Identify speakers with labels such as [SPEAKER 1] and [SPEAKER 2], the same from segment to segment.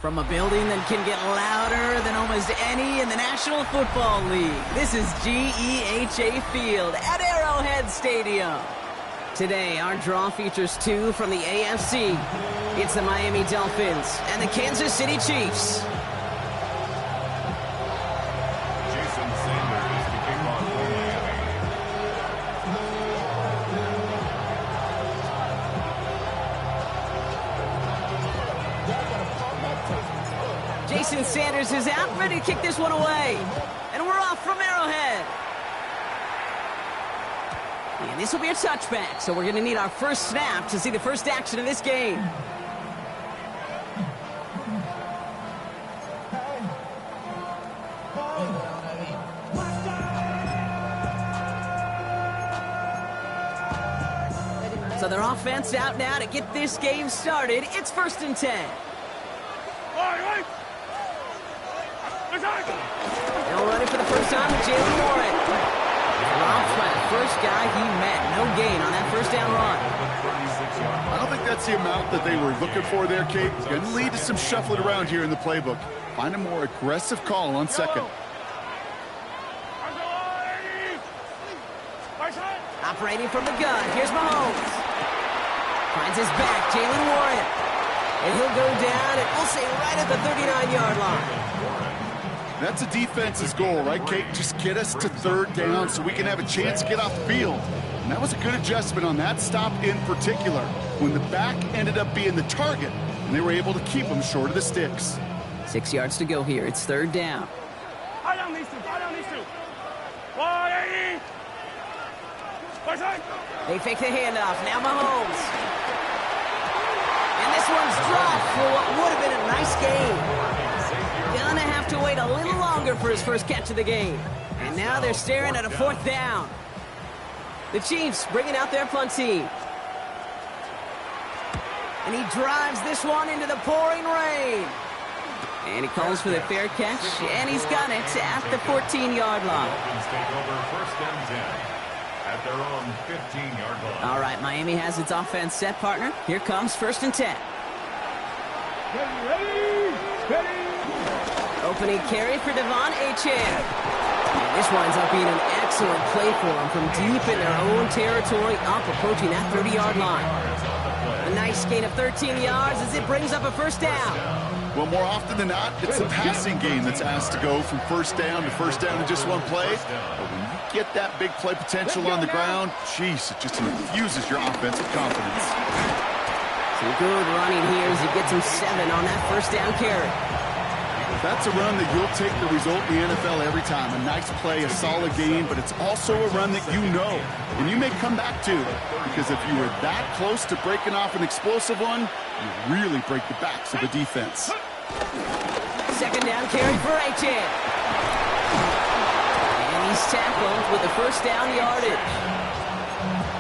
[SPEAKER 1] From a building that can get louder than almost any in the National Football League, this is GEHA Field at Arrowhead Stadium. Today, our draw features two from the AFC. It's the Miami Dolphins and the Kansas City Chiefs.
[SPEAKER 2] Jason Sanders to kick off for Miami.
[SPEAKER 1] Jason Sanders is out, ready to kick this one away. And we're off from Arrowhead. And this will be a touchback, so we're going to need our first snap to see the first action of this game. So their offense out now to get this game started. It's 1st and 10. Now running for the first time, Jaylen Warren. Dropped by the first guy he met. No gain on that first down run.
[SPEAKER 3] I don't think that's the amount that they were looking for there, Kate. It's going to lead to some shuffling around here in the playbook. Find a more aggressive call on second.
[SPEAKER 1] Operating from the gun. Here's Mahomes. Finds his back, Jaylen Warren. And he'll go down, and we'll say right at the 39-yard line.
[SPEAKER 3] That's a defense's goal, right, Kate? Just get us to 3rd down so we can have a chance to get off the field. And that was a good adjustment on that stop in particular, when the back ended up being the target, and they were able to keep him short of the sticks.
[SPEAKER 1] 6 yards to go here. It's 3rd down. They fake the handoff. Now Mahomes. And this one's dropped for what would have been a nice game. Gonna have to wait a little longer for his first catch of the game. And now they're staring at a 4th down. The Chiefs bringing out their punt team. And he drives this one into the pouring rain. And he calls for the fair catch, and he's got it at the 14-yard line.
[SPEAKER 2] Dolphins take over 1st and 10 at their own 15-yard line.
[SPEAKER 1] All right, Miami has its offense set, partner. Here comes 1st and 10.
[SPEAKER 4] Ready.
[SPEAKER 1] Opening carry for Devon Achane. And this winds up being an excellent play for them from deep in their own territory, up approaching that 30-yard line. A nice gain of 13 yards as it brings up a 1st down.
[SPEAKER 3] Well, more often than not, it's the passing game that's asked to go from 1st down to 1st down in just one play. But when you get that big play potential on the ground, jeez, it just infuses your offensive confidence.
[SPEAKER 1] Some good running here as he gets him 7 on that 1st down carry.
[SPEAKER 3] That's a run that you'll take the result in the NFL every time. A nice play, a solid game, but it's also a run that you know, and you may come back to. Because if you were that close to breaking off an explosive one, you really break the backs of the defense.
[SPEAKER 1] 2nd down carry for Achane. And he's tackled with the 1st down yardage.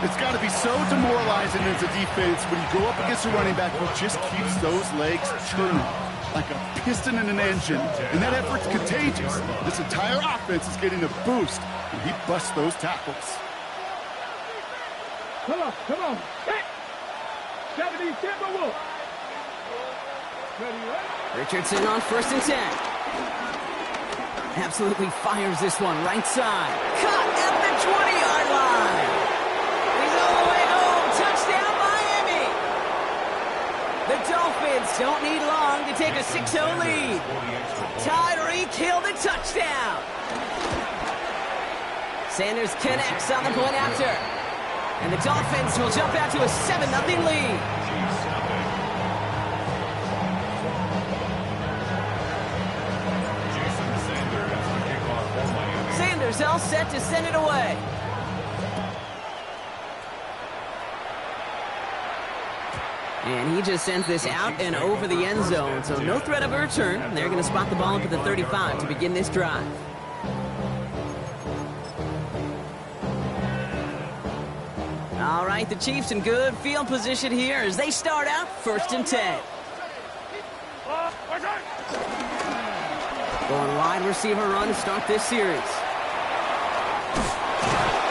[SPEAKER 3] It's got to be so demoralizing as a defense when you go up against a running back who just keeps those legs turning like a piston in an engine, and that effort's contagious. This entire offense is getting a boost, and he busts those tackles.
[SPEAKER 4] Come on. Hey! 70, Timberwolves. Ready.
[SPEAKER 1] Richardson on 1st and 10. Absolutely fires this one right side. Cut at the 20-yard line. He's all the way home. Touchdown, Miami. The Dolphins don't need long to take a 6-0 lead. Tyreek Hill the touchdown. Sanders connects on the point after. And the Dolphins will jump out to a 7-0 lead.
[SPEAKER 2] Jason Sanders to kick off for Miami.
[SPEAKER 1] Sanders all set to send it away. And he just sends this out and over the end zone, so no threat of a return. They're going to spot the ball up at the 35 to begin this drive. All right, the Chiefs in good field position here as they start out 1st and 10. Going wide receiver run to start this series.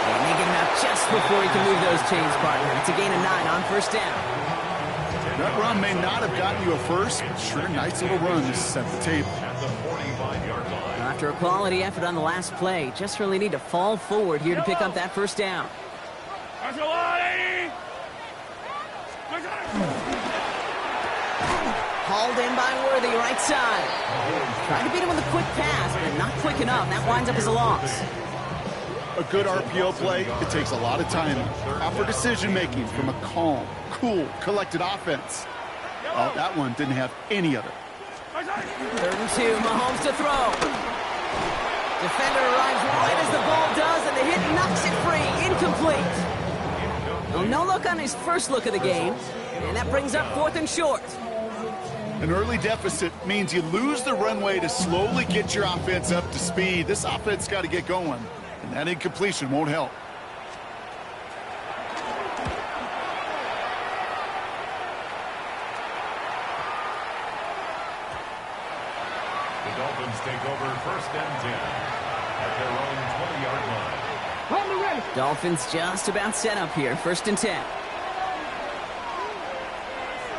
[SPEAKER 1] And they get him out just before he can move those chains, partner. It's a gain of 9 on 1st down.
[SPEAKER 3] That run may not have gotten you a first, but sure, nice little run to set the table.
[SPEAKER 2] At the 45-yard line.
[SPEAKER 1] After a quality effort on the last play, just really need to fall forward here to pick up that first down. Hauled in by Worthy, right side. Trying to beat him with a quick pass, but not quick enough. That winds up as a loss.
[SPEAKER 3] A good RPO play, it takes a lot of timing. Proper decision-making from a calm, cool, collected offense. Oh, that one didn't have any of it.
[SPEAKER 1] 3rd and 2, Mahomes to throw. Defender arrives right as the ball does, and the hit knocks it free. Incomplete. Well, no look on his first look of the game, and that brings up 4th and short.
[SPEAKER 3] An early deficit means you lose the runway to slowly get your offense up to speed. This offense got to get going, and that incompletion won't help.
[SPEAKER 2] The Dolphins take over 1st and 10 at their own 20-yard line.
[SPEAKER 4] On the ready.
[SPEAKER 1] Dolphins just about set up here. 1st and 10.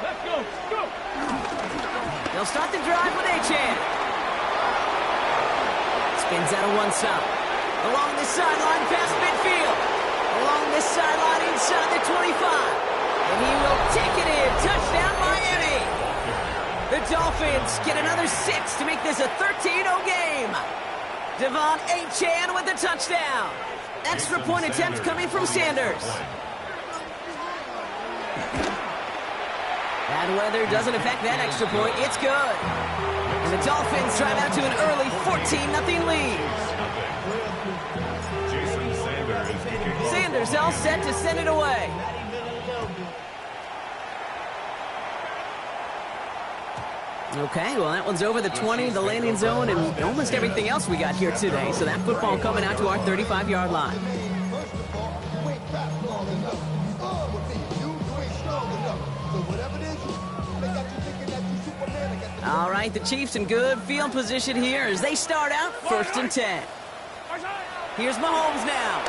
[SPEAKER 4] Let's go. Go.
[SPEAKER 1] They'll start the drive with Achane. Spins out of one side. Along the sideline past midfield. Along this sideline inside the 25. And he will take it in. Touchdown Miami. The Dolphins get another 6 to make this a 13-0 game. Devon Achane with the touchdown. Extra point attempt coming from Sanders. Bad weather doesn't affect that extra point. It's good. And the Dolphins drive out to an early 14-0 lead.
[SPEAKER 2] Jason Sanders kicking off.
[SPEAKER 1] Sanders all set to send it away. Okay, well, that one's over the 20, the landing zone, and almost everything else we got here today. So that football coming out to our 35-yard line. All right, the Chiefs in good field position here as they start out 1st and 10. Here's Mahomes now.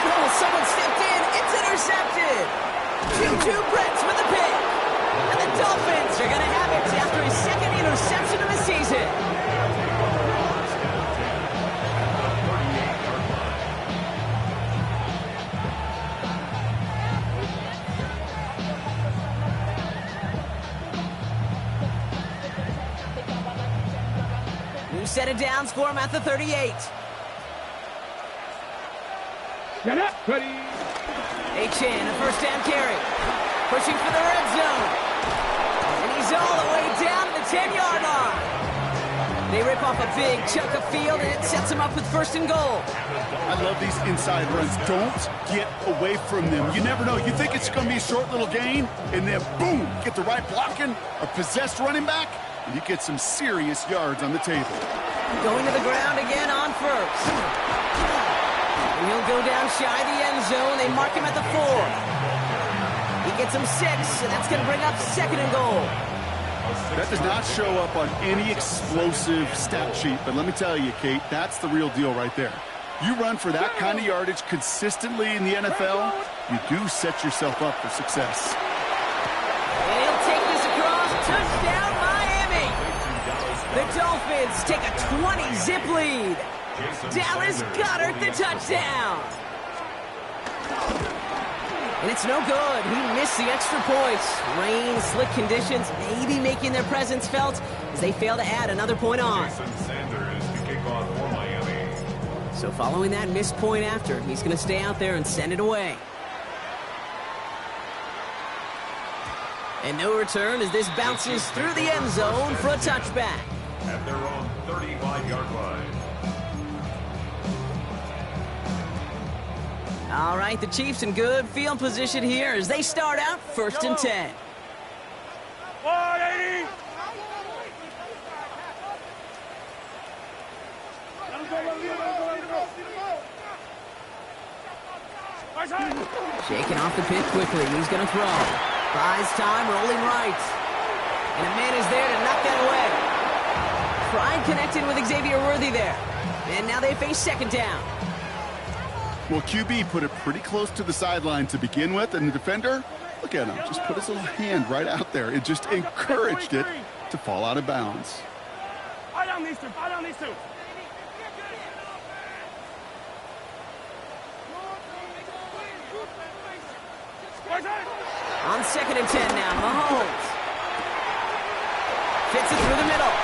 [SPEAKER 1] Oh, someone stepped in. It's intercepted. Juju Brents with the pick. And the Dolphins are going to have it after his 2nd interception of the season. New set of downs for him at the 38.
[SPEAKER 4] Get up. Ready.
[SPEAKER 1] Achane, a 1st down carry. Pushing for the red zone. And he's all the way down to the 10-yard line. They rip off a big chunk of field, and it sets them up with 1st and goal.
[SPEAKER 3] I love these inside runs. Don't get away from them. You never know. You think it's going to be a short little gain, and then boom, get the right blocking, a possessed running back, and you get some serious yards on the table.
[SPEAKER 1] Going to the ground again on 1st. And he'll go down shy of the end zone. They mark him at the 4. He gets him 6, and that's going to bring up 2nd and goal.
[SPEAKER 3] That does not show up on any explosive stat sheet, but let me tell you, Kate, that's the real deal right there. You run for that kind of yardage consistently in the NFL, you do set yourself up for success.
[SPEAKER 1] And he'll take this across. Touchdown, Miami. The Dolphins take a 20-zip lead. Dallas Goedert the touchdown. And it's no good. He missed the extra points. Rain, slick conditions, maybe making their presence felt as they fail to add another point on.
[SPEAKER 2] Jason Sanders to kick off for Miami.
[SPEAKER 1] So following that missed point after, he's going to stay out there and send it away. And no return as this bounces through the end zone for a touchback.
[SPEAKER 2] At their own 35-yard line.
[SPEAKER 1] All right, the Chiefs in good field position here as they start out 1st and 10.
[SPEAKER 4] 180.
[SPEAKER 1] Shaking off the pit quickly. He's going to throw. Buys time, rolling right. And a man is there to knock that away. Pride connected with Xavier Worthy there. And now they face 2nd down.
[SPEAKER 3] Well, QB put it pretty close to the sideline to begin with, and the defender Look at him, just put his little hand right out there. It just encouraged it to fall out of bounds.
[SPEAKER 4] I don't need to. I don't need to.
[SPEAKER 1] On 2nd and 10 now, Mahomes. Fits it through the middle.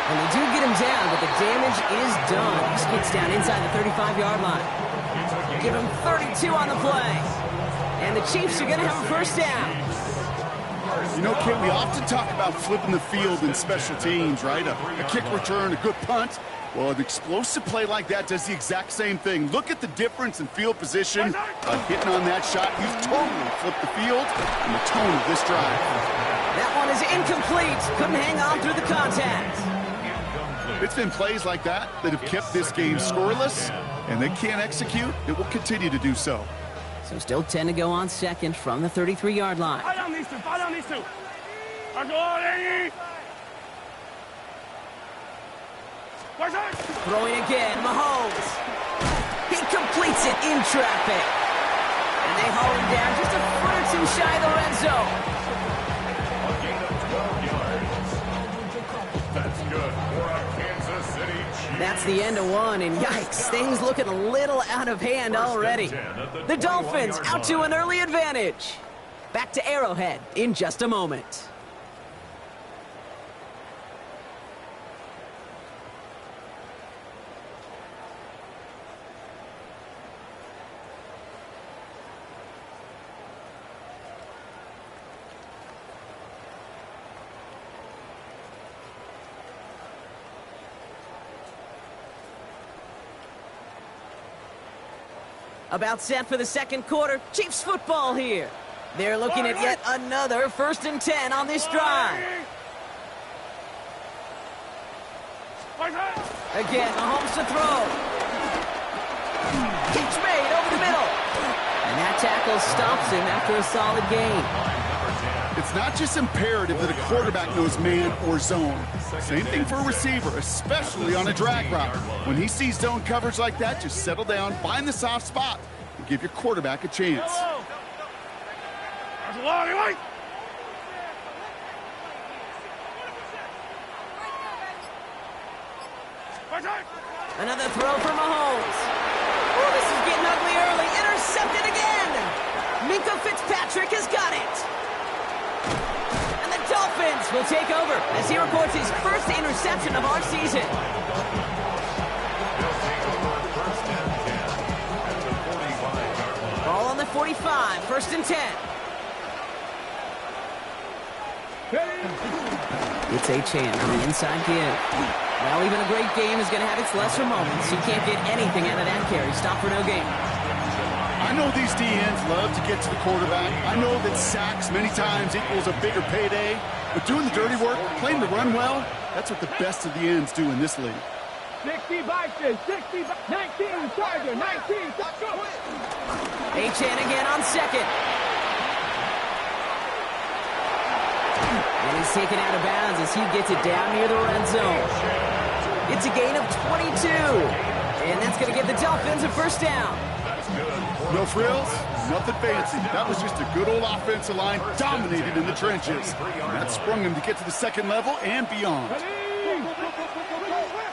[SPEAKER 1] And they do get him down, but the damage is done. He skids down inside the 35-yard line. Give him 32 on the play. And the Chiefs are going to have a first down.
[SPEAKER 3] You know, Kit, we often talk about flipping the field in special teams, right? A kick return, a good punt. Well, an explosive play like that does the exact same thing. Look at the difference in field position. Hitting on that shot, he's totally flipped the field and the tone of this drive.
[SPEAKER 1] That one is incomplete. Couldn't hang on through the contact.
[SPEAKER 3] It's been plays like that that have kept this game scoreless, and they can't execute. It will continue to do so.
[SPEAKER 1] So still 10 to go on 2nd from the 33-yard line.
[SPEAKER 4] I don't need to. I don't need to. I'm going.
[SPEAKER 1] Throwing again, Mahomes. He completes it in traffic. And they haul him down just a foot or two shy of the red zone.
[SPEAKER 2] A gain of 12 yards. That's good for a Kansas City Chiefs.
[SPEAKER 1] That's the end of one, and yikes, things looking a little out of hand already. The Dolphins out to an early advantage. Back to Arrowhead in just a moment. About set for the second quarter. Chiefs football here. They're looking at yet another 1st and 10 on this drive. Again, Mahomes to throw. Catch made over the middle. And that tackle stops him after a solid gain.
[SPEAKER 3] It's not just imperative that a quarterback knows man or zone. Same thing for a receiver, especially on a drag route. When he sees zone coverage like that, just settle down, find the soft spot, and give your quarterback a chance.
[SPEAKER 1] Another throw for Mahomes. Oh, this is getting ugly early. Intercepted again. Minkah Fitzpatrick has got it. And the Dolphins will take over as he records his first interception of our season. Ball on the 45, 1st and 10. It's Achane on the inside give. Well, even a great game is going to have its lesser moments. You can't get anything out of that carry. Stop for no gain.
[SPEAKER 3] I know these DNs love to get to the quarterback. I know that sacks many times equals a bigger payday. But doing the dirty work, playing the run well, that's what the best of the ends do in this league.
[SPEAKER 4] 60 Vikings, 60, 19 Charger, 19, go.
[SPEAKER 1] Achane again on 2nd. And he's taken out of bounds as he gets it down near the red zone. It's a gain of 22. And that's going to give the Dolphins a first down.
[SPEAKER 3] No frills, nothing fancy. That was just a good old offensive line dominated in the trenches. And that sprung him to get to the second level and beyond.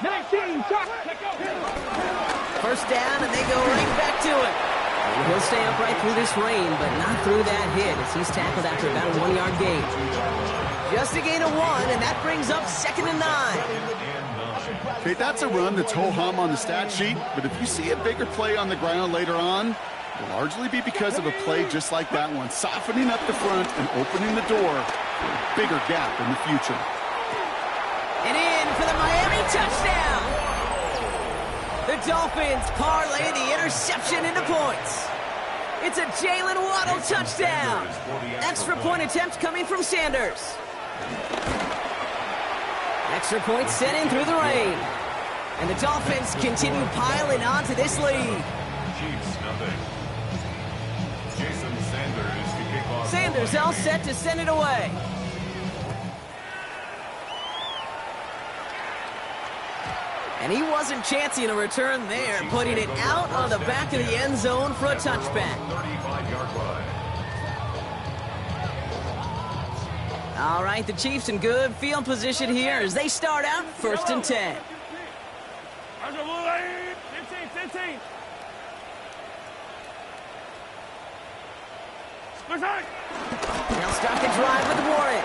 [SPEAKER 4] 19,
[SPEAKER 1] First down, and they go right back to it. And he'll stay upright through this rain, but not through that hit as he's tackled after about a 1-yard gain. Just a gain of 1, and that brings up 2nd and 9.
[SPEAKER 3] Okay, that's a run that's ho-hum on the stat sheet, but if you see a bigger play on the ground later on, it'll largely be because of a play just like that one, softening up the front and opening the door for a bigger gap in the future.
[SPEAKER 1] And in for the Miami touchdown. The Dolphins parlay the interception into points. It's a Jalen Waddle touchdown. Extra point attempt coming from Sanders. Extra point sent in through the rain. And the Dolphins continue piling on to this lead.
[SPEAKER 2] Chiefs nothing. Jason Sanders to kick off.
[SPEAKER 1] Sanders all set to send it away. And he wasn't chancing a return there, putting it out on the back of the end zone for a touchback.
[SPEAKER 2] 35-yard line.
[SPEAKER 1] All right, the Chiefs in good field position here as they start out 1st and 10.
[SPEAKER 4] 15.
[SPEAKER 1] They'll start the drive with Warren.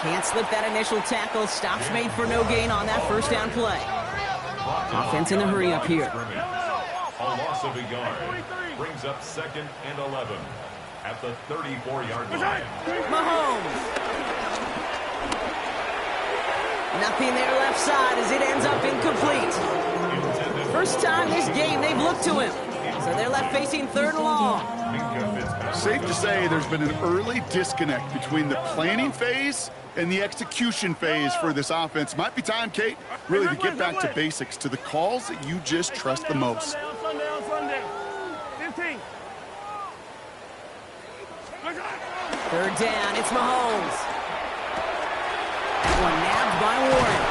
[SPEAKER 1] Can't slip that initial tackle. Stops made for no gain on that first down play. Offense in the hurry up here.
[SPEAKER 2] A loss of a yard brings up 2nd and 11 at the 34-yard line.
[SPEAKER 1] Mahomes. Nothing there left side as it ends up incomplete. First time this game they've looked to him. So they're left facing 3rd and long.
[SPEAKER 3] Safe to say there's been an early disconnect between the planning phase and the execution phase for this offense. Might be time, Kate, really to get back to basics, to the calls that you just trust the most.
[SPEAKER 4] 15.
[SPEAKER 1] 3rd down, it's Mahomes. That one nabbed by Warren.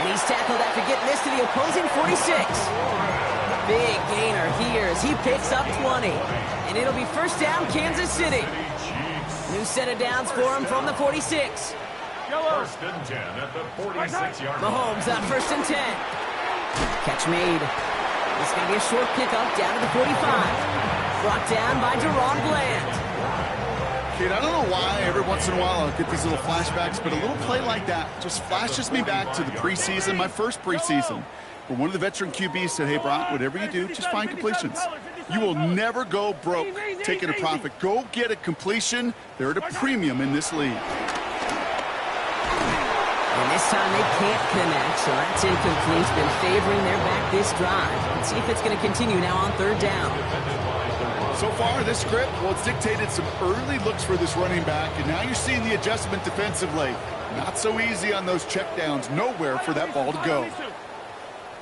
[SPEAKER 1] And he's tackled after getting this to the opposing 46. Big gainer here as he picks up 20. And it'll be 1st down, Kansas City. New set of downs for him from the 46.
[SPEAKER 2] 1st and 10 at the 46-yard line.
[SPEAKER 1] Mahomes on 1st and 10. Catch made. It's going to be a short pickup down to the 45. Brought down by Deron Bland.
[SPEAKER 3] Kate, I don't know why every once in a while I'll get these little flashbacks, but a little play like that just flashes me back to the preseason, my first preseason, where one of the veteran QBs said, hey, Brock, whatever you do, just find completions. You will never go broke taking a profit. Go get a completion. They're at a premium in this league.
[SPEAKER 1] And this time they can't connect, so that's incomplete. Been favoring their back this drive. Let's see if it's going to continue now on 3rd down.
[SPEAKER 3] So far, this script, well, it's dictated some early looks for this running back, and now you're seeing the adjustment defensively. Not so easy on those checkdowns. Nowhere for that ball to go.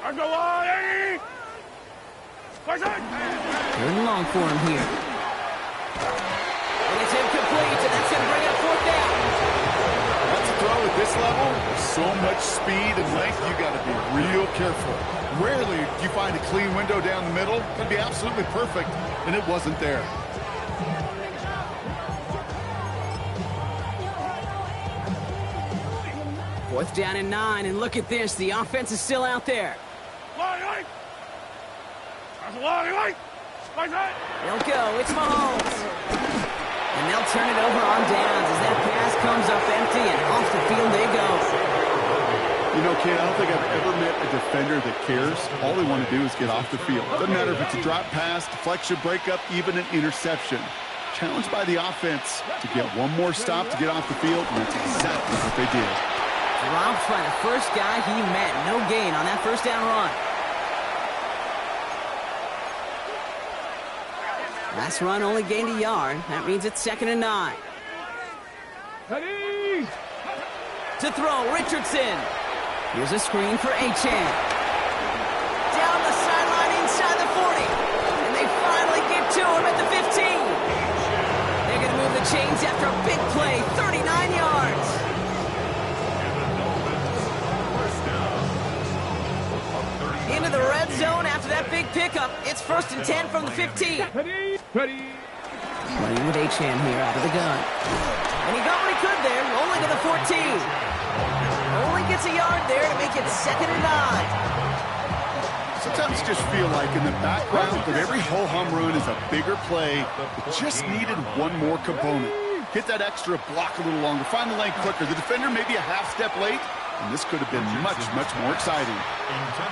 [SPEAKER 4] 3rd
[SPEAKER 1] and long for him here. And it's incomplete, and that's going to bring up 4th down.
[SPEAKER 3] That's a throw at this level. So much speed and length, you got to be real careful. Rarely do you find a clean window down the middle. That'd be absolutely perfect, and it wasn't there.
[SPEAKER 1] Fourth down and 9, and look at this. The offense is still out there. They'll go. It's Mahomes. And they'll turn it over on downs as that pass comes up empty, and off the field they go.
[SPEAKER 3] You know, Kate, I don't think I've ever met a defender that cares. All they want to do is get off the field. Doesn't matter if it's a drop pass, deflection, breakup, even an interception. Challenged by the offense to get one more stop to get off the field, and that's exactly what they did.
[SPEAKER 1] Dropped by the first guy he met. No gain on that 1st down run. Last run only gained a yard. That means it's 2nd and 9. To throw, Richardson. Here's a screen for Achane. Down the sideline inside the 40. And they finally get to him at the 15. They're going to move the chains after a big play. 39 yards. Into the red zone after that big pickup. It's 1st and 10 from the 15. Running with Achane here out of the gun. And he got what he could there, rolling to the 14. Only gets a yard there to make it 2nd and 9.
[SPEAKER 3] Sometimes you just feel like in the background of every ho-hum run is a bigger play. It just needed one more component. Hit that extra block a little longer. Find the lane quicker. The defender maybe a half step late. And this could have been much, much more exciting.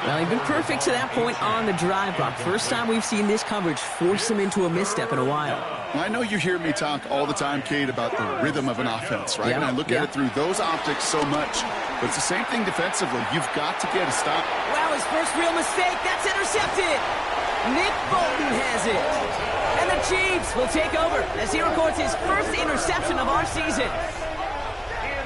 [SPEAKER 1] Well, he's been perfect to that point on the drive, Brock. First time we've seen this coverage force him into a misstep in a while.
[SPEAKER 3] Well, I know you hear me talk all the time, Kate, about the rhythm of an offense, right?
[SPEAKER 1] Yeah,
[SPEAKER 3] and I look at it through those optics so much. But it's the same thing defensively. You've got to get a stop.
[SPEAKER 1] Wow, his first real mistake. That's intercepted. Nick Bolton has it. And the Chiefs will take over as he records his first interception of our season.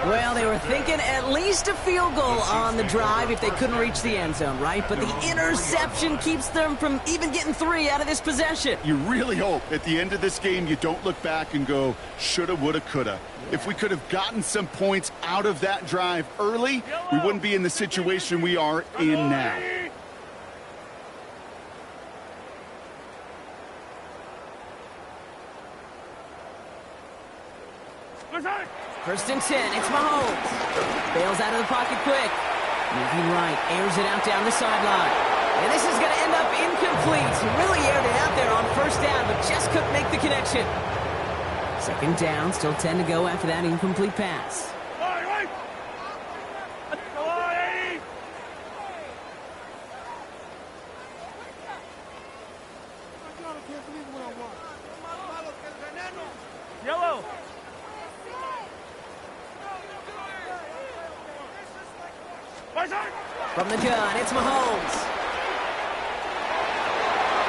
[SPEAKER 1] Well, they were thinking at least a field goal on the drive if they couldn't reach the end zone, right? But the interception keeps them from even getting 3 out of this possession.
[SPEAKER 3] You really hope at the end of this game you don't look back and go, shoulda, woulda, coulda. If we could have gotten some points out of that drive early, we wouldn't be in the situation we are in now.
[SPEAKER 1] First and 10, it's Mahomes. Bails out of the pocket quick. Moving right, airs it out down the sideline. And this is going to end up incomplete. Really aired it out there on first down, but just couldn't make the connection. Second down, still 10 to go after that incomplete pass.
[SPEAKER 4] Yellow.
[SPEAKER 1] From the gun, it's Mahomes.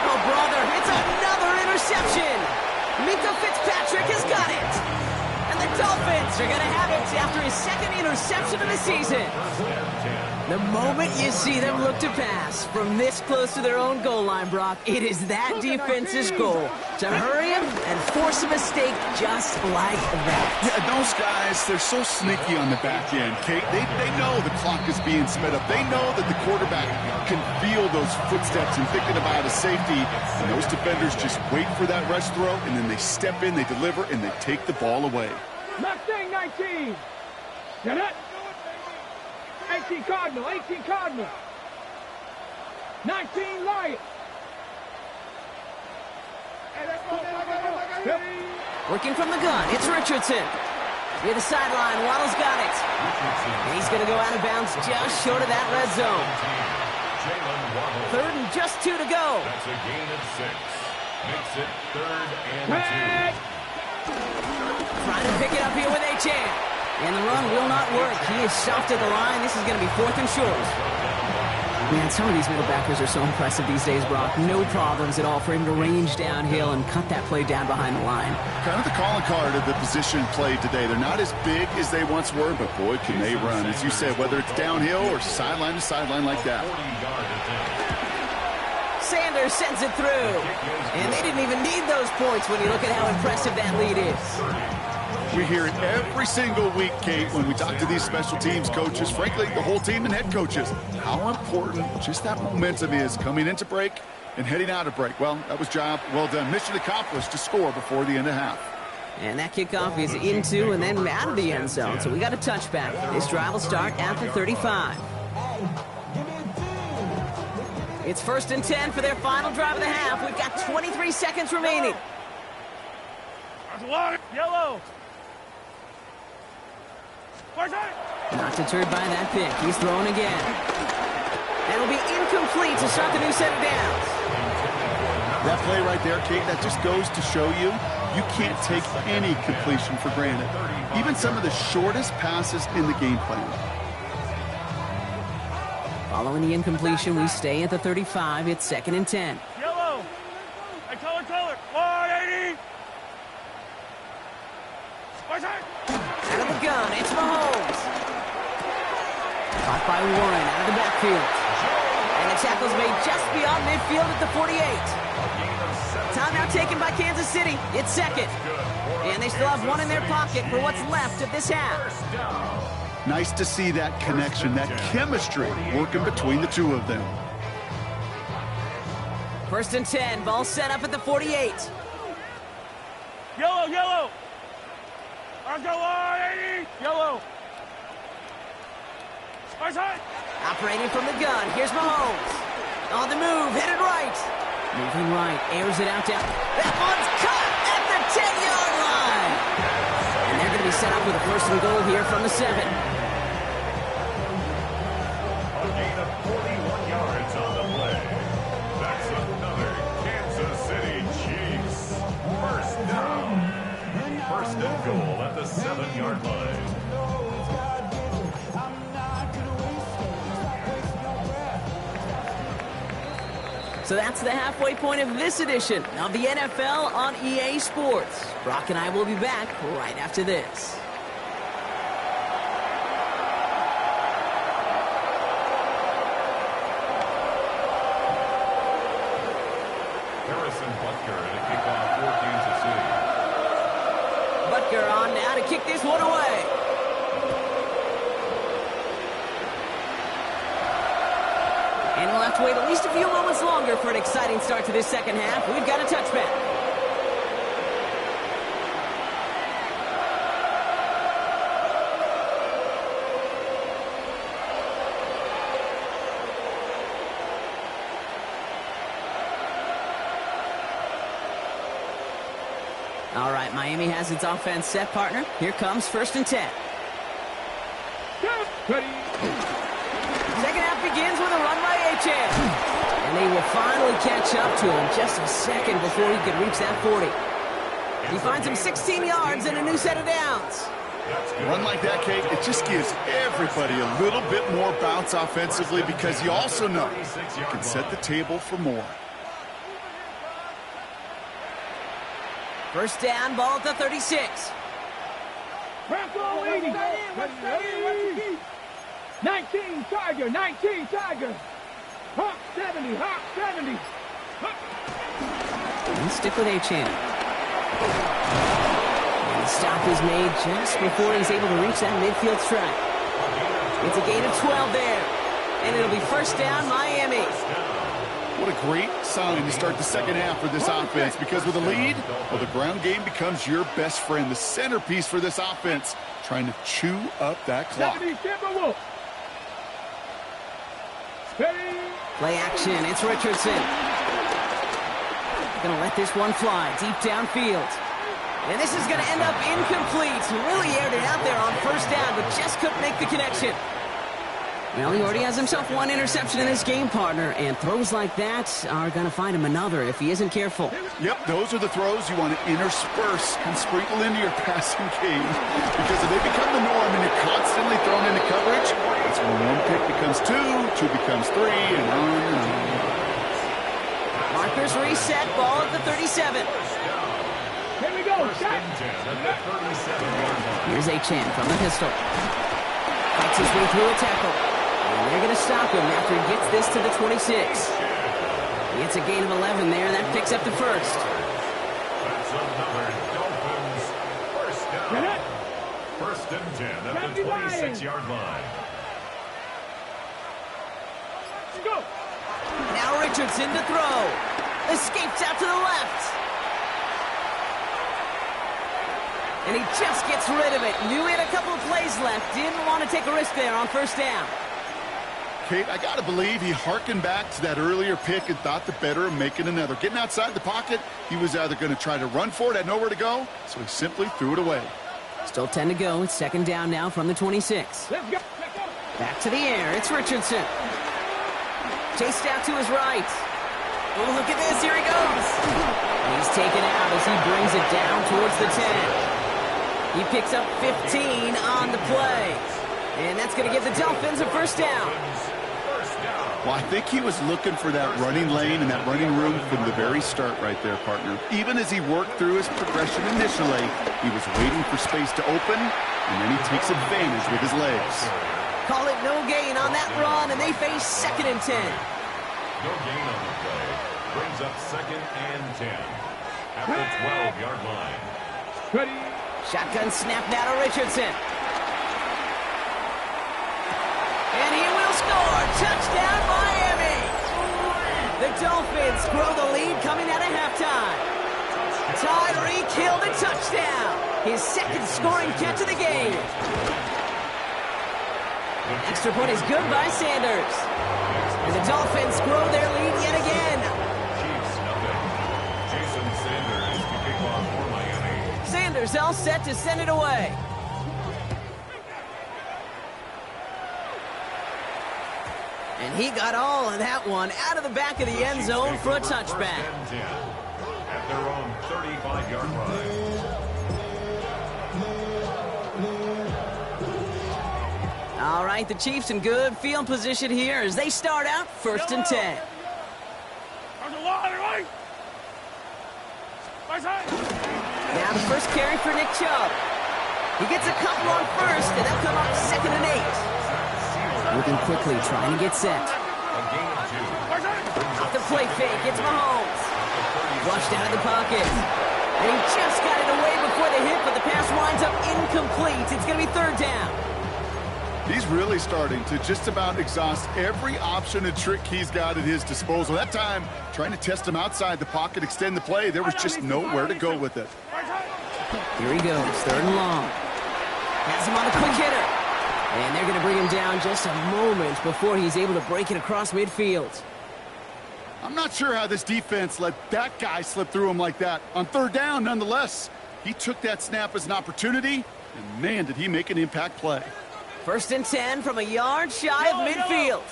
[SPEAKER 1] Oh, brother, it's another interception. Mika Fitzpatrick has got it. And the Dolphins are going to have it after his second interception of the season. The moment you see them look to pass from this close to their own goal line, Brock, it is that defense's goal to hurry him and force a mistake just like that.
[SPEAKER 3] Yeah, those guys, they're so sneaky on the back end, Kate. They know the clock is being sped up. They know that the quarterback can feel those footsteps and thinking about a safety. And those defenders just wait for that rush throw, and then they step in, they deliver, and they take the ball away.
[SPEAKER 4] Mustang 19. Get it? 18 Cardinal, 18 Cardinal. 19 Lions.
[SPEAKER 1] Working from the gun, it's Richardson. Near the sideline, Waddle's got it. And he's going to go out of bounds just short of that red zone. Third and just 2 to go.
[SPEAKER 2] That's a gain of 6. Makes it 3rd and 2.
[SPEAKER 1] Trying to pick it up here with Achane. And the run will not work. He is soft at the line. This is going to be 4th and short. Man, some of these middle backers are so impressive these days, Brock. No problems at all for him to range downhill and cut that play down behind the line.
[SPEAKER 3] Kind of the calling card of the position played today. They're not as big as they once were, but boy, can they run. As you said, whether it's downhill or sideline to sideline like that.
[SPEAKER 1] Sanders sends it through. And they didn't even need those points when you look at how impressive that lead is.
[SPEAKER 3] We hear it every single week, Kate, when we talk to these special teams coaches, frankly, the whole team and head coaches, how important just that momentum is coming into break and heading out of break. Well, that was job well done. Mission accomplished to score before the end of half.
[SPEAKER 1] And that kickoff is into and then out of the end zone. So we got a touchback. This drive will start at the 35. It's 1st and 10 for their final drive of the half. We've got 23 seconds remaining.
[SPEAKER 4] Yellow.
[SPEAKER 1] Not deterred by that pick. He's throwing again. And it'll be incomplete to start the new set of downs.
[SPEAKER 3] That play right there, Kate, that just goes to show you, you can't take any completion for granted. Even some of the shortest passes in the game plan.
[SPEAKER 1] Following the incompletion, we stay at the 35. It's 2nd and 10.
[SPEAKER 4] Yellow. I color. 180.
[SPEAKER 1] Out of the gun, it's Mahomes. Caught by Warren out of the backfield. And the tackle's made just beyond midfield at the 48. Timeout taken by Kansas City. It's 2nd. And they still have one in their pocket for what's left of this half.
[SPEAKER 3] Nice to see that connection, that chemistry working between the two of them.
[SPEAKER 1] 1st and 10, ball set up at the 48.
[SPEAKER 4] Yellow. Let's go 180. Yellow.
[SPEAKER 1] Operating from the gun, here's Mahomes. On the move, headed right. Moving right, airs it out down. That one's caught at the 10-yard line. And they're going to be set up with a 1st and goal here from the 7.
[SPEAKER 2] A gain of 41 yards on the play. That's another Kansas City Chiefs. 1st down. 1st and goal at the 7-yard line.
[SPEAKER 1] So that's the halfway point of this edition of the NFL on EA Sports. Brock and I will be back right after this.
[SPEAKER 2] Harrison Butker at a kickoff for Kansas City.
[SPEAKER 1] Butker on now to kick this one away. And we'll have to wait at least a few moments longer for an exciting start to this second half. We've got a touchback. All right, Miami has its offense set, partner. Here comes 1st and 10.
[SPEAKER 4] Ready.
[SPEAKER 1] Second half begins with a run by Achane. And they will finally catch up to him just a second before he could reach that 40. He finds him 16 yards and a new set of downs.
[SPEAKER 3] Run like that, Kate, it just gives everybody a little bit more bounce offensively because you also know you can set the table for more.
[SPEAKER 1] First down, ball at the 36.
[SPEAKER 4] Bronco 80. 19 Tiger, 19 Tiger. Hawk 70, Hawk 70.
[SPEAKER 1] And stick with Achane. And the stop is made just before he's able to reach that midfield strike. It's a gain of 12 there. And it'll be first down, Miami.
[SPEAKER 3] What a great sign to start the second half for this offense, because with a lead, well, the ground game becomes your best friend, the centerpiece for this offense, trying to chew up that clock.
[SPEAKER 4] 70 Timberwolves.
[SPEAKER 1] Play action, it's Richardson. Gonna let this one fly deep downfield. And this is gonna end up incomplete. Really aired it out there on first down, but just couldn't make the connection. Well, he already has himself one interception in this game, partner, and throws like that are going to find him another if he isn't careful.
[SPEAKER 3] Yep, those are the throws you want to intersperse and sprinkle into your passing game, because if they become the norm and you're constantly thrown into coverage, that's when one pick becomes two becomes three, and on and on.
[SPEAKER 1] Markers reset, ball at the 37.
[SPEAKER 4] Here we go, shot.
[SPEAKER 1] Here's Achane from the pistol. Fights his way through a tackle. And they're going to stop him after he gets this to the 26. He gets a gain of 11 there, and that picks up the first.
[SPEAKER 2] That's another Dolphins first down. First and 10 at the 26-yard line.
[SPEAKER 4] Go.
[SPEAKER 1] Now Richardson to throw. Escapes out to the left. And he just gets rid of it. Knew he had a couple of plays left. Didn't want to take a risk there on first down.
[SPEAKER 3] Kate, I got to believe he hearkened back to that earlier pick and thought the better of making another. Getting outside the pocket, he was either going to try to run for it, had nowhere to go, so he simply threw it away.
[SPEAKER 1] Still 10 to go. It's second down now from the 26.
[SPEAKER 4] Let's go. Let's go.
[SPEAKER 1] Back to the air. It's Richardson. Chased out to his right. Oh, look at this. Here he goes. He's taken out as he brings it down towards the 10. He picks up 15 on the play. And that's going to give the Dolphins a first down.
[SPEAKER 3] Well, I think he was looking for that running lane and that running room from the very start right there, partner. Even as he worked through his progression initially, he was waiting for space to open, and then he takes advantage with his legs.
[SPEAKER 1] Call it no gain on that run, and they face second and 10.
[SPEAKER 2] No gain on the play. Brings up second and 10 at the 12-yard line.
[SPEAKER 4] Ready.
[SPEAKER 1] Shotgun snap now to Richardson. And he will score. Touchdown, Miami. The Dolphins grow the lead coming out of halftime. Tyreek Hill the touchdown. His second scoring catch of the game. Extra point is good by Sanders. And the Dolphins grow their lead yet again.
[SPEAKER 2] Chiefs nothing. Jason Sanders to kick off for Miami.
[SPEAKER 1] Sanders all set to send it away. And he got all of that one out of the back of the end zone for a touchback.
[SPEAKER 2] First and 10 at their own 35-yard line.
[SPEAKER 1] All right, the Chiefs in good field position here as they start out first and 10. Now the first carry for Nick Chubb. He gets a couple on first, and they'll come up second and 8. Moving quickly, trying to get set. Off the play fake, it's Mahomes. Rushed out of the pocket. And he just got it away before the hit, but the pass winds up incomplete. It's going to be third down.
[SPEAKER 3] He's really starting to just about exhaust every option and trick he's got at his disposal. That time, trying to test him outside the pocket, extend the play, there was just nowhere to go with it.
[SPEAKER 1] Here he goes, third and long. Has him on a quick hitter. And they're going to bring him down just a moment before he's able to break it across midfield.
[SPEAKER 3] I'm not sure how this defense let that guy slip through him like that. On third down, nonetheless, He took that snap as an opportunity, and man, did he make an impact play.
[SPEAKER 1] 1st and 10 from a yard shy of midfield.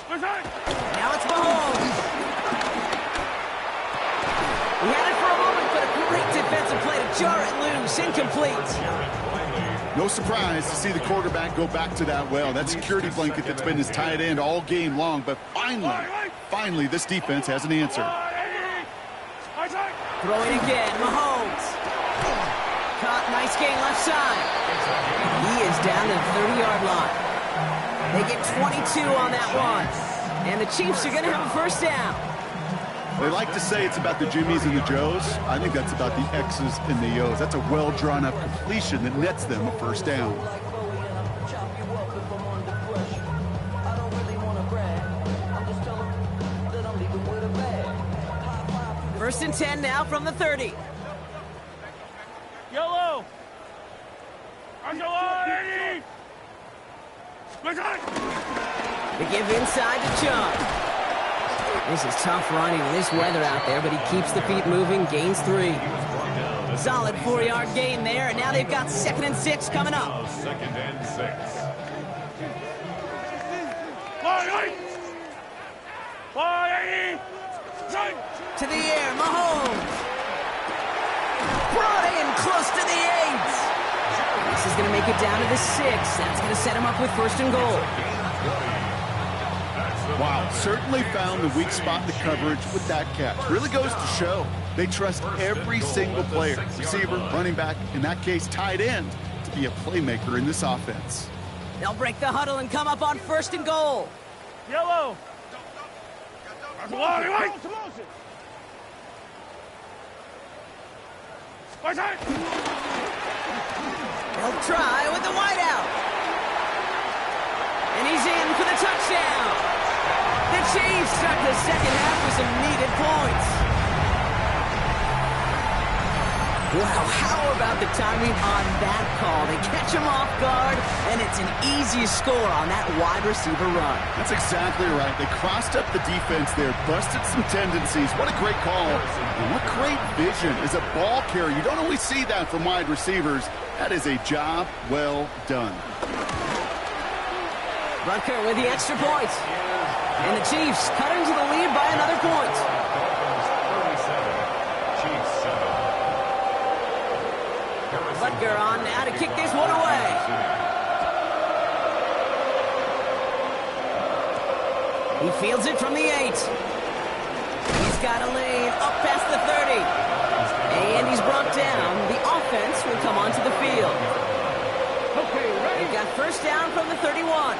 [SPEAKER 1] Now it's Mahomes. He had it for a moment, but a great defensive play to jar it loose. Incomplete.
[SPEAKER 3] No surprise to see the quarterback go back to that well. That security blanket that's been his tight end all game long. But finally, this defense has an answer.
[SPEAKER 1] Throwing again, Mahomes. Caught, nice gain left side. He is down to the 30-yard line. They get 22 on that one. And the Chiefs are going to have a 1st down.
[SPEAKER 3] They like to say it's about the Jimmies and the Joes. I think that's about the X's and the O's. That's a well-drawn-up completion that nets them a 1st down.
[SPEAKER 1] First and 10 now from the 30.
[SPEAKER 4] Yellow.
[SPEAKER 1] They give inside to Chubb. This is tough running in this weather out there, but he keeps the feet moving, gains 3. Solid 4-yard gain there, and now they've got 2nd and 6 coming up.
[SPEAKER 2] 2nd and 6.
[SPEAKER 1] To the air, Mahomes. Brought in close to the 8. This is going to make it down to the 6. That's going to set him up with 1st and goal.
[SPEAKER 3] Wow, certainly found the weak spot in the coverage with that catch. Really goes to show they trust every single player, receiver, running back, in that case, tight end, to be a playmaker in this offense.
[SPEAKER 1] They'll break the huddle and come up on 1st and goal.
[SPEAKER 4] Yellow.
[SPEAKER 1] They'll try with the wideout. And he's in for the touchdown. The Chiefs start the 2nd half with some needed points. Wow, how about the timing on that call? They catch him off guard, and it's an easy score on that wide receiver run.
[SPEAKER 3] That's exactly right. They crossed up the defense there, busted some tendencies. What a great call. And what great vision as a ball carrier. You don't always see that from wide receivers. That is a job well done.
[SPEAKER 1] Rutger with the extra point. And the Chiefs cut into the lead by another point. Rutger on now to kick this one away. He fields it from the 8. He's got a lane up past the 30. And he's brought down. The offense will come onto the field. They've got 1st down from the 31.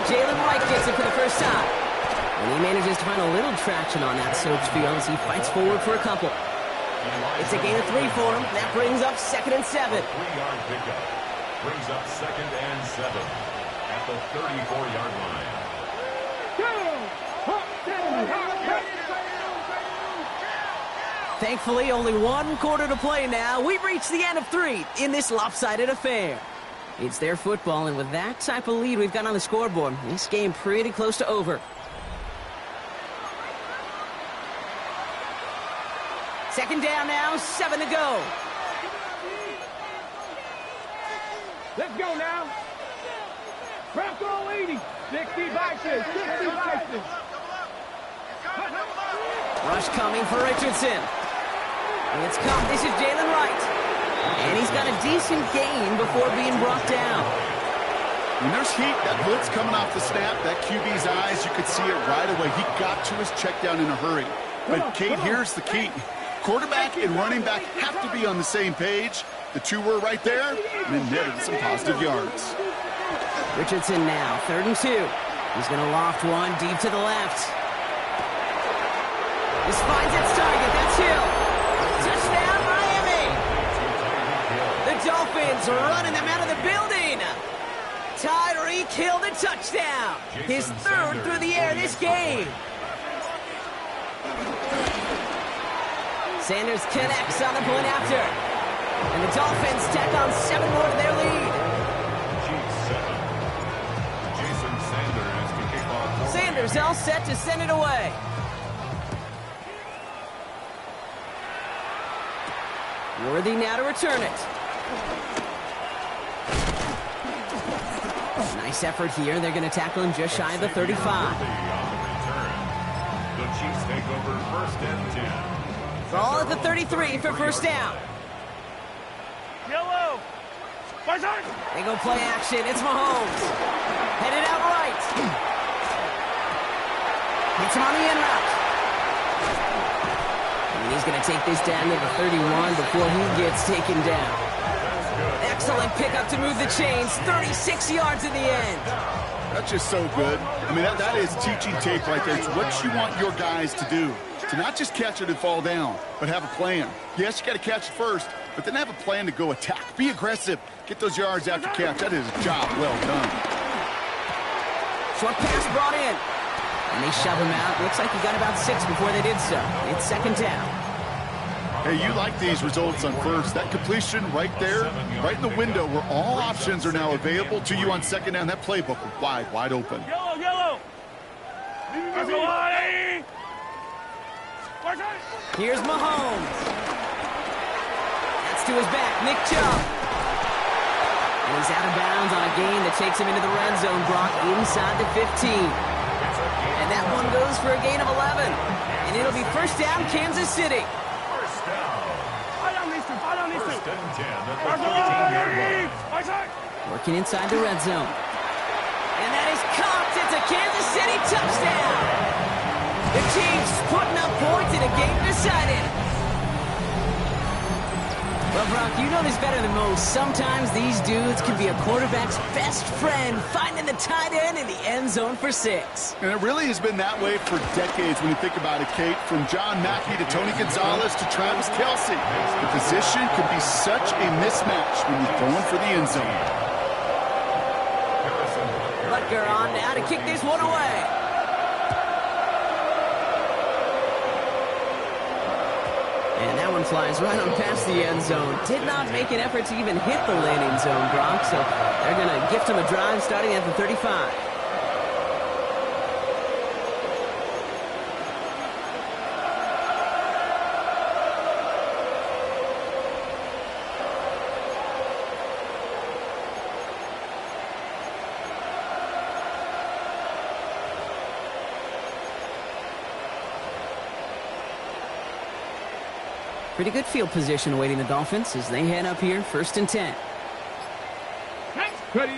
[SPEAKER 1] Jalen Wright gets it for the 1st time. And he manages to find a little traction on that Soaps field as he fights forward for a couple. It's a gain of 3 for him. That brings up 2nd and 7.
[SPEAKER 2] 3-yard pickup. Brings up 2nd and 7 at the 34-yard line.
[SPEAKER 1] Thankfully, only 1 quarter to play now. We've reached the end of 3 in this lopsided affair. It's their football, and with that type of lead we've got on the scoreboard, this game pretty close to over. 2nd down now, 7 to go.
[SPEAKER 4] Let's go now. Bronco 80. 60 Vikings. 60 Vikings.
[SPEAKER 1] Rush coming for Richardson. It's come. This is Jalen Wright. And he's got a decent gain before being brought down.
[SPEAKER 3] When there's heat, that blitz coming off the snap, that QB's eyes, you could see it right away. He got to his check down in a hurry. But, Kate, here's the key. Quarterback and running back have to be on the same page. The 2 were right there, and then netted some positive yards.
[SPEAKER 1] Richardson now, 3rd and 2. He's going to loft one deep to the left. This finds its target. That's Hill. Touchdown, Miami. The Dolphins running them out of the building. Tyreek Hill the touchdown. His 3rd through the air this game. Sanders connects on the point after. And the Dolphins tack on 7 more to their lead.
[SPEAKER 2] Chiefs 7. Jason Sanders
[SPEAKER 1] Sanders all set to send it away. Worthy now to return it. Nice effort here. They're going to tackle him just shy of the 35.
[SPEAKER 2] The Chiefs take over first and 10.
[SPEAKER 1] Ball at the 33 for first down.
[SPEAKER 4] Yellow.
[SPEAKER 1] They go play action. It's Mahomes. Headed out right. Hits him on the in route. And he's going to take this down to the 31 before he gets taken down. Excellent pickup to move the chains. 36 yards in the end.
[SPEAKER 3] That's just so good. I mean, that is teaching tape right there. It's what you want your guys to do. To not just catch it and fall down, but have a plan. Yes, you got to catch it first, but then have a plan to go attack. Be aggressive. Get those yards after catch. That is a job well done.
[SPEAKER 1] Short pass brought in. And they shove him out. Looks like he got about 6 before they did so. It's second down.
[SPEAKER 3] Hey, you like these results on first. That completion right there, right in the window where all options are now available to you on second down. That playbook wide open.
[SPEAKER 4] Yellow, yellow.
[SPEAKER 1] Here's Mahomes. That's to his back, Nick Chubb. And he's out of bounds on a gain that takes him into the red zone, Brock, inside the 15. And that one goes for a gain of 11. And it'll be first down, Kansas City.
[SPEAKER 2] First down. First and 10 at the 14-yard line.
[SPEAKER 1] Working inside the red zone. And that is caught. It's a Kansas City touchdown. The Chiefs putting up points in a game decided. Well, Brock, you know this better than most. Sometimes these dudes can be a quarterback's best friend, finding the tight end in the end zone for 6.
[SPEAKER 3] And it really has been that way for decades when you think about it, Kate. From John Mackey to Tony Gonzalez to Travis Kelce. The position can be such a mismatch when you're going for the end zone.
[SPEAKER 1] Butker on now to kick this one away. And that one flies right on past the end zone. Did not make an effort to even hit the landing zone, Brock. So they're going to gift him a drive starting at the 35. Pretty good field position awaiting the Dolphins as they head up here, first and 10.
[SPEAKER 4] Ready.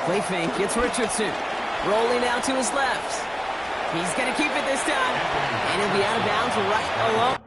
[SPEAKER 1] Play fake, it's Richardson. Rolling out to his left. He's going to keep it this time. And he'll be out of bounds right along.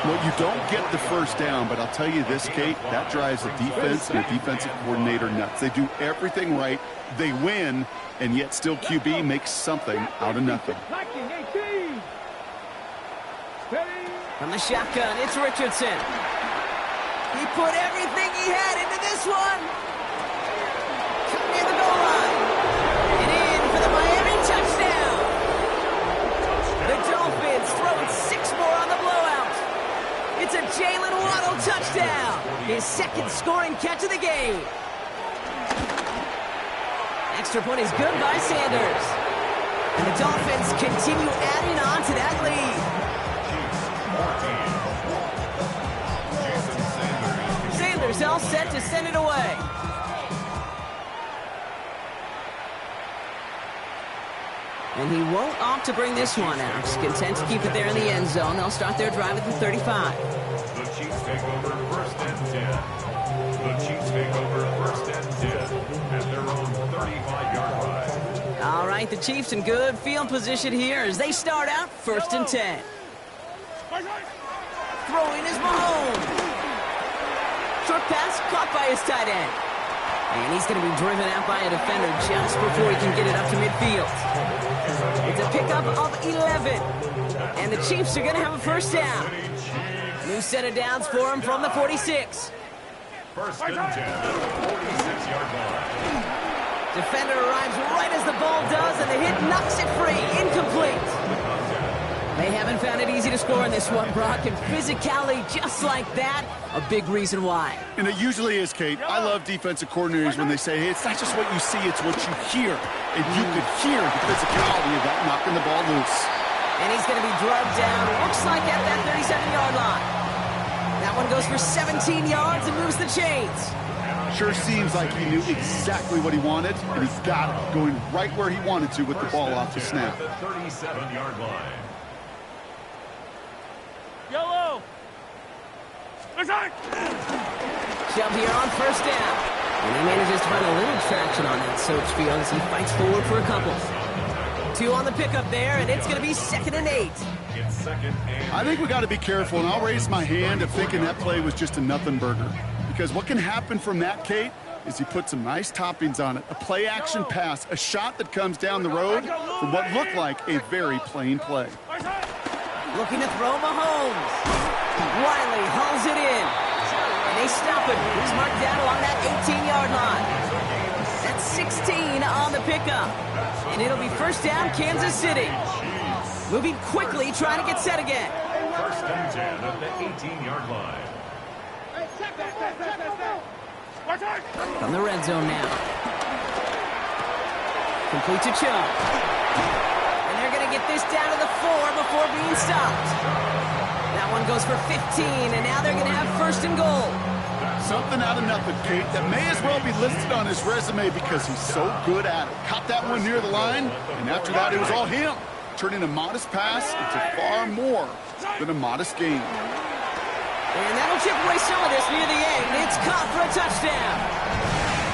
[SPEAKER 3] Well, you don't get the first down, but I'll tell you this, Kate, that drives the defense and the defensive coordinator nuts. They do everything right. They win, and yet still QB makes something out of nothing.
[SPEAKER 1] From the shotgun, it's Richardson. He put everything he had into this one. Near the goal line. And in for the Miami touchdown. The Dolphins throwing 6 more on the blowout. It's a Jalen Waddle touchdown. His second scoring catch of the game. Extra point is good by Sanders. And the Dolphins continue adding on to that lead. Sanders all set to send it away. And he won't opt to bring this one out. He's content to keep it there in the end zone. They'll start their drive at the 35.
[SPEAKER 2] The Chiefs take over first and 10. The Chiefs take over first and 10 at their own 35-yard line.
[SPEAKER 1] All right, the Chiefs in good field position here as they start out first and 10. Throwing is Mahomes. Short pass caught by his tight end. And he's going to be driven out by a defender just before he can get it up to midfield. It's a pickup of 11. And the Chiefs are going to have a first down. New set of downs for him from the 46.
[SPEAKER 2] First and 10 at the 46-yard line.
[SPEAKER 1] Defender arrives right as the ball does, and the hit knocks it free. Incomplete. They haven't found it easy to score in this one, Brock, and physicality just like that, a big reason why.
[SPEAKER 3] And it usually is, Kate. I love defensive coordinators when they say, hey, it's not just what you see, it's what you hear. And you could hear the physicality of that knocking the ball loose.
[SPEAKER 1] And he's going to be drugged down, looks like at that 37-yard line. That one goes for 17 yards and moves the chains.
[SPEAKER 3] Sure seems like he knew exactly what he wanted, and he got it, going right where he wanted to with the ball off the snap.
[SPEAKER 2] The 37-yard line.
[SPEAKER 4] Yellow.
[SPEAKER 1] Chubb here on first down. And he manages to find a little traction on that search field as he fights forward for a couple. 2 on the pickup there, and it's going to be 2nd and 8.
[SPEAKER 2] It's 2nd and
[SPEAKER 3] I think we got to be careful, and I'll raise my hand of thinking that play was just a nothing burger. Because what can happen from that, Kate, is you put some nice toppings on it. A play-action pass, a shot that comes down the road from what looked like a very plain play.
[SPEAKER 1] Looking to throw Mahomes. Wiley hauls it in. And they stop it. He's marked down along that 18-yard line. That's 16 on the pickup. And it'll be first down, Kansas City. Moving quickly, trying to get set again.
[SPEAKER 2] first and 10 at the 18-yard line.
[SPEAKER 1] From the red zone now. Complete to Chubb. And they're going to get this down to the 4 before being stopped. That one goes for 15, and now they're going to have first and goal.
[SPEAKER 3] Something out of nothing, Kate, that may as well be listed on his resume because he's so good at it. Caught that one near the line, and after that it was all him, turning a modest pass into far more than a modest gain.
[SPEAKER 1] And that'll chip away some of this near the end. It's caught for a touchdown.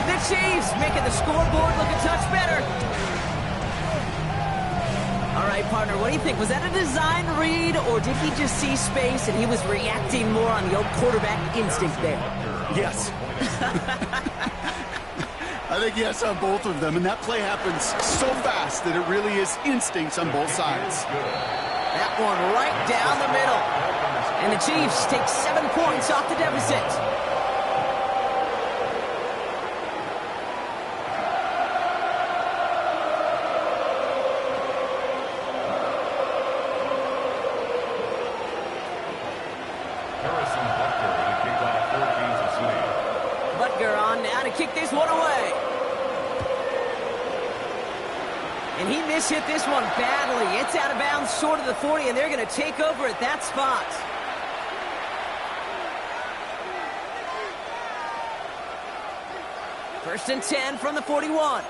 [SPEAKER 1] The Chiefs making the scoreboard look a touch better. All right, partner, what do you think? Was that a design read, or did he just see space and he was reacting more on the old quarterback instinct there?
[SPEAKER 3] Yes. I think yes on both of them, and that play happens so fast that it really is instincts on both sides.
[SPEAKER 1] That one right down the middle. And the Chiefs take 7 points off the deficit.
[SPEAKER 2] Harrison Butker to kick off for Kansas City.
[SPEAKER 1] Butker on now to kick this one away. And he mishit this one badly. It's out of bounds short of the 40, and they're going to take over at that spot. First and 10 from the 41.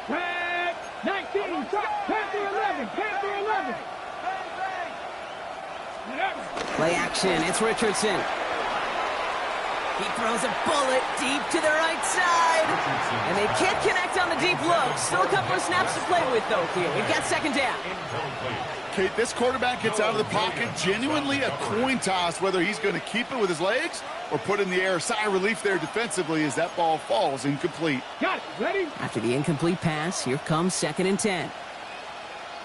[SPEAKER 4] Tag 19, Panther 11, Panther 11.
[SPEAKER 1] Play action, it's Richardson. He throws a bullet deep to the right side. And they can't connect on the deep look. Still a couple of snaps to play with, though, here. We've got second down.
[SPEAKER 3] Kate, this quarterback gets out of the pocket, genuinely a coin toss, whether he's going to keep it with his legs or put in the air. Sigh of relief there defensively as that ball falls incomplete.
[SPEAKER 4] Got it. Ready?
[SPEAKER 1] After the incomplete pass, here comes second and 10.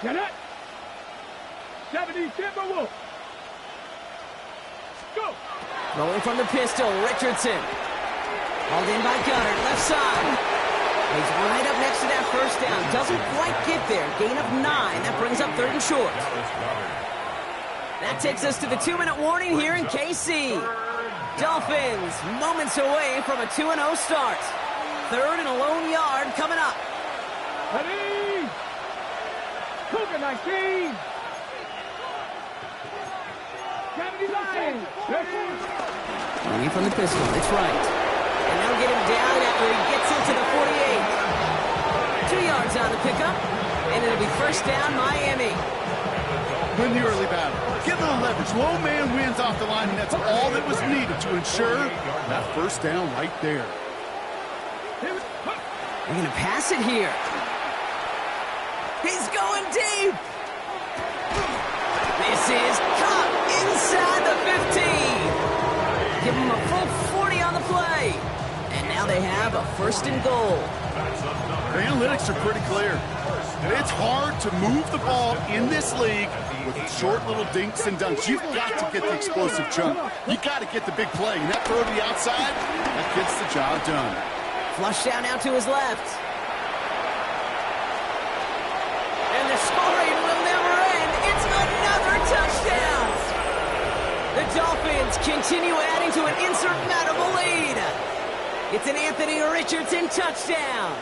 [SPEAKER 4] Get it. 70 Timberwolves. Go.
[SPEAKER 1] Rolling from the pistol, Richardson. Hauled in by Gunner, left side. He's right up next to that first down. Doesn't quite get there. Gain of 9. That brings up 3rd and short. That takes us to the 2-minute warning here in KC. Dolphins moments away from a 2-0 start. 3rd and a lone yard coming up.
[SPEAKER 4] Ready. Cougar 19. 79.
[SPEAKER 1] Running from the pistol, it's right. And they'll get him down after he gets into the 48. 2 yards on the pickup, and it'll be first down, Miami.
[SPEAKER 3] Win the early battle. Get a little leverage. Low man wins off the line, and that's all that was needed to ensure that first down right there.
[SPEAKER 1] They're going to pass it here. He's going deep. This is caught inside the 15. Give them a full 40 on the play. And now they have a 1st and goal.
[SPEAKER 3] The analytics are pretty clear. It's hard to move the ball in this league with short little dinks and dunks. You've got to get the explosive chunk. You got to get the big play. And that throw to the outside, that gets the job done.
[SPEAKER 1] Flush down out to his left. And the scoring will never end. It's another touchdown. The Dolphins continue adding to an insurmountable lead. It's an Anthony Richardson touchdown.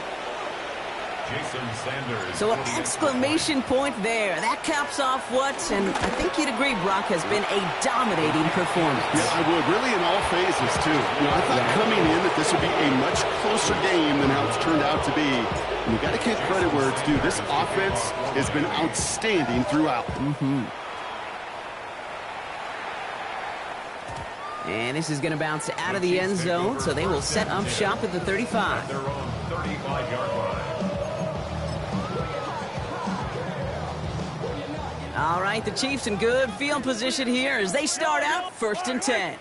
[SPEAKER 2] Jason Sanders.
[SPEAKER 1] So an exclamation point there. That caps off what, and I think you'd agree, Brock, has been a dominating performance.
[SPEAKER 3] Yeah, I would. Really in all phases, too. I thought coming in that this would be a much closer game than how it's turned out to be. And you got to give credit where it's due. This offense has been outstanding throughout.
[SPEAKER 1] And this is going to bounce out of the end zone, so they will set up shop at the 35.
[SPEAKER 2] Their own 35-yard line.
[SPEAKER 1] All right, the Chiefs in good field position here as they start out 1st and 10.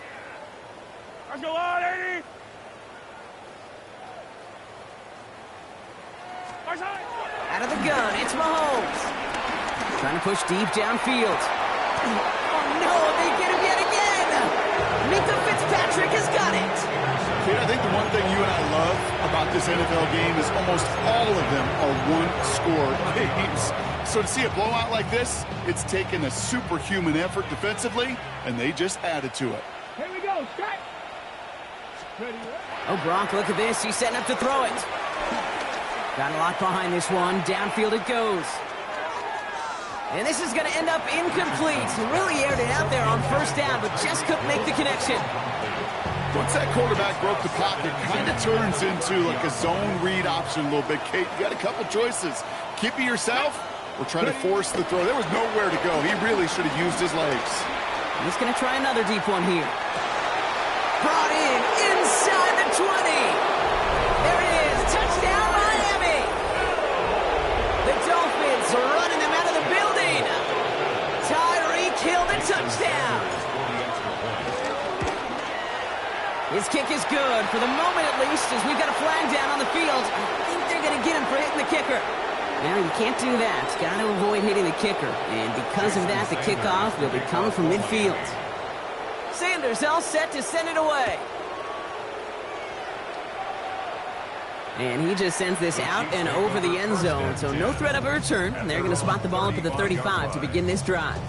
[SPEAKER 4] Let's go on, 80.
[SPEAKER 1] Out of the gun, it's Mahomes. Trying to push deep downfield. Oh, no, they get him yet again. Minka Fitzpatrick has got it.
[SPEAKER 3] I think the one thing you and I love about this NFL game is almost all of them are one-score games. So to see a blowout like this, it's taken a superhuman effort defensively, and they just added to it.
[SPEAKER 4] Here we go, strike.
[SPEAKER 1] Oh, Brock, look at this. He's setting up to throw it. Got a lot behind this one. Downfield it goes. And this is going to end up incomplete. Really aired it out there on 1st down, but just couldn't make the connection.
[SPEAKER 3] Once that quarterback broke the pocket, kind of turns into like a zone read option a little bit. Kate, you got a couple choices. Keep it yourself or try to force the throw. There was nowhere to go. He really should have used his legs.
[SPEAKER 1] He's going to try another deep one here. Brought in inside the 20. There it is. Touchdown, Miami. The Dolphins are running them out of the building. Tyreek Hill, the touchdown. His kick is good, for the moment at least, as we've got a flag down on the field. I think they're going to get him for hitting the kicker. Now, you can't do that. Got to avoid hitting the kicker. And because of that, the kickoff will be coming from midfield. Sanders all set to send it away. And he just sends this out and over the end zone, so no threat of a return. And they're going to spot the ball up at the 35 to begin this drive.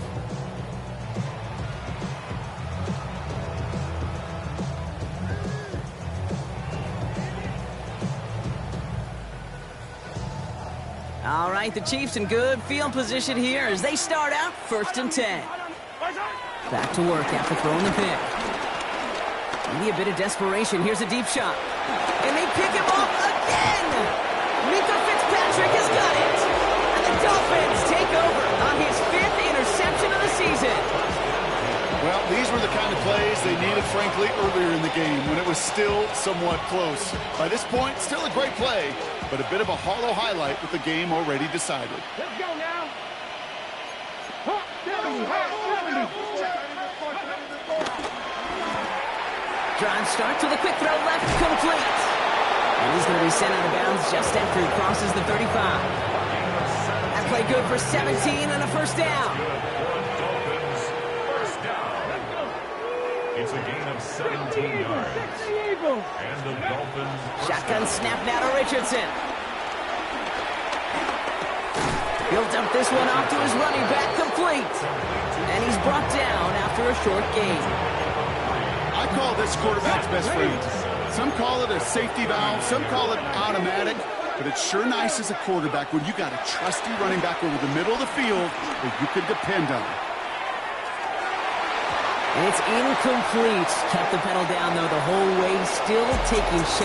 [SPEAKER 1] All right, the Chiefs in good field position here as they start out 1st and 10. Back to work after throwing the pick. Maybe a bit of desperation. Here's a deep shot. And they pick him off again. Minka Fitzpatrick has got it. And the Dolphins take over on his 5th interception of the season.
[SPEAKER 3] Well, these were the kind of plays they needed, frankly, earlier in the game when it was still somewhat close. By this point, still a great play, but a bit of a hollow highlight with the game already decided.
[SPEAKER 4] Let's go now. Hop 70, hop 70.
[SPEAKER 1] Drive start to the quick throw left, complete. And he's going to be sent out of bounds just after he crosses the 35. That play good for 17 and a 1st down.
[SPEAKER 2] It's a gain of 17 yards. And the Dolphins...
[SPEAKER 1] Shotgun snap now to Richardson. He'll dump this one off to his running back, complete. And he's brought down after a short gain.
[SPEAKER 3] I call this quarterback's best friend. Some call it a safety valve, some call it automatic, but it's sure nice as a quarterback when you got a trusty running back over the middle of the field that you can depend on.
[SPEAKER 1] And it's incomplete. Kept the pedal down, though, the whole way, still taking shots.